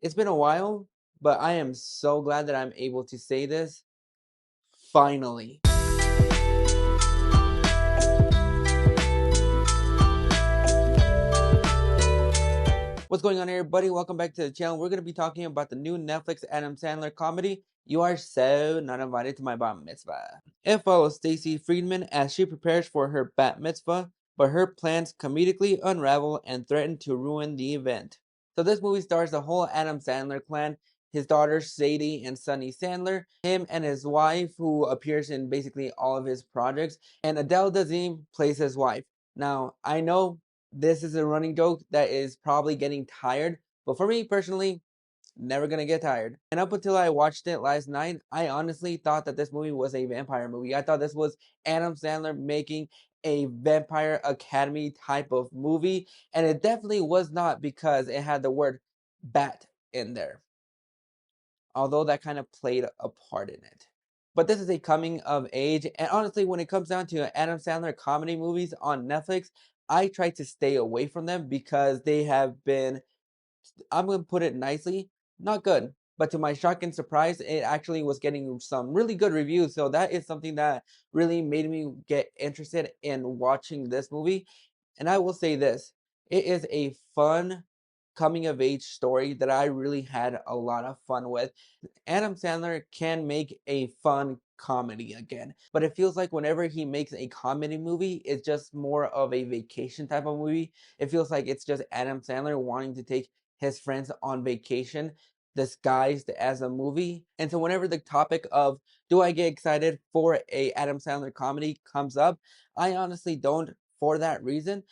It's been a while, but I am so glad that I'm able to say this finally. What's going on, everybody? Welcome back to the channel. We're going to be talking about the new Netflix Adam Sandler comedy, You Are So Not Invited to My Bat Mitzvah. It follows Stacy Friedman as she prepares for her Bat Mitzvah, but her plans comedically unravel and threaten to ruin the event. So this movie stars the whole Adam Sandler clan, his daughters Sadie and Sonny Sandler, him and his wife, who appears in basically all of his projects, and Adele Dazeem plays his wife. Now, I know this is a running joke that is probably getting tired, but for me personally, never gonna get tired. And up until I watched it last night, I honestly thought that this movie was a vampire movie. I thought this was Adam Sandler making a Vampire Academy type of movie, and it definitely was not because it had the word bat in there, although that kind of played a part in it. But this is a coming of age, and honestly, when it comes down to Adam Sandler comedy movies on Netflix, I try to stay away from them because they have been, I'm going to put it nicely, not good. But to my shock and surprise, it actually was getting some really good reviews. So that is something that really made me get interested in watching this movie. And I will say this, it is a fun coming of age story that I really had a lot of fun with. Adam Sandler can make a fun comedy again, but it feels like whenever he makes a comedy movie, it's just more of a vacation type of movie. It feels like it's just Adam Sandler wanting to take his friends on vacation disguised as a movie. And so whenever the topic of do I get excited for a Adam Sandler comedy comes up, I honestly don't for that reason.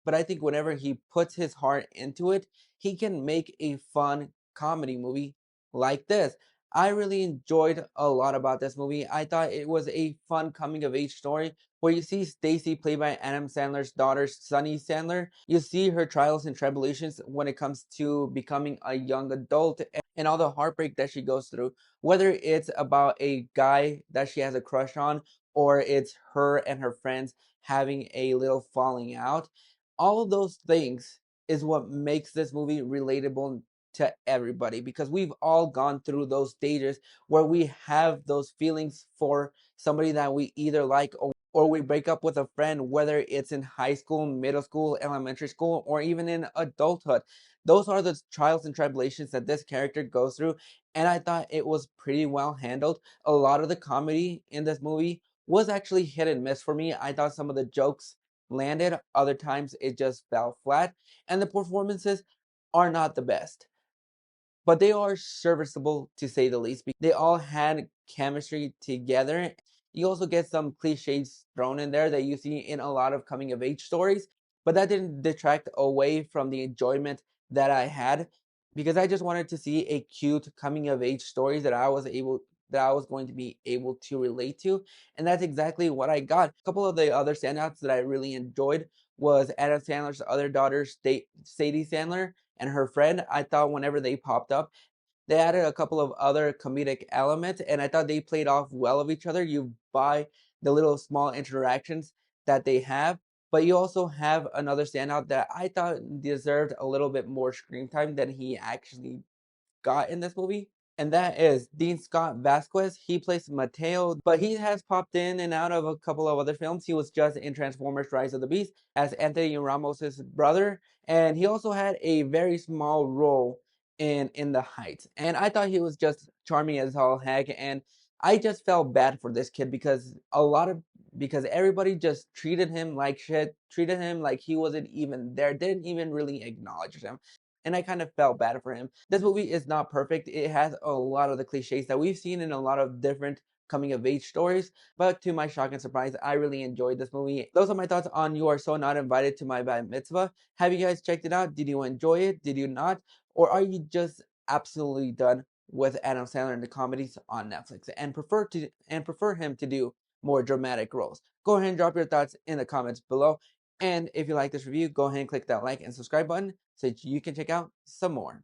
But I think whenever he puts his heart into it, he can make a fun comedy movie like this. I really enjoyed a lot about this movie. I thought it was a fun coming of age story where you see Stacy, played by Adam Sandler's daughter, Sonny Sandler. You see her trials and tribulations when it comes to becoming a young adult and all the heartbreak that she goes through. Whether it's about a guy that she has a crush on or it's her and her friends having a little falling out. All of those things is what makes this movie relatable to everybody because we've all gone through those stages where we have those feelings for somebody that we either like or we break up with a friend, whether it's in high school, middle school, elementary school, or even in adulthood. Those are the trials and tribulations that this character goes through, and I thought it was pretty well handled. A lot of the comedy in this movie was actually hit and miss for me. I thought some of the jokes landed, other times it just fell flat, and the performances are not the best, but they are serviceable to say the least. They all had chemistry together. You also get some cliches thrown in there that you see in a lot of coming of age stories, but that didn't detract away from the enjoyment that I had because I just wanted to see a cute coming of age story that I was going to be able to relate to, and that's exactly what I got. A couple of the other standouts that I really enjoyed was Adam Sandler's other daughter, Sadie Sandler, and her friend. I thought whenever they popped up, they added a couple of other comedic elements, and I thought they played off well of each other. You buy the little small interactions that they have, but you also have another standout that I thought deserved a little bit more screen time than he actually got in this movie, and that is Dean Scott Vasquez. He plays Mateo, but he has popped in and out of a couple of other films. He was just in Transformers Rise of the Beast as Anthony Ramos's brother, and he also had a very small role in The Heights. And I thought he was just charming as all heck, and I just felt bad for this kid because everybody just treated him like shit, treated him like he wasn't even there, didn't even really acknowledge him, and I kind of felt bad for him. This movie is not perfect. It has a lot of the cliches that we've seen in a lot of different coming of age stories, but to my shock and surprise, I really enjoyed this movie. Those are my thoughts on You Are So Not Invited to My Bat Mitzvah. Have you guys checked it out? Did you enjoy it? Did you not? Or are you just absolutely done with Adam Sandler and the comedies on Netflix and prefer him to do more dramatic roles? Go ahead and drop your thoughts in the comments below. And if you like this review, go ahead and click that like and subscribe button so that you can check out some more.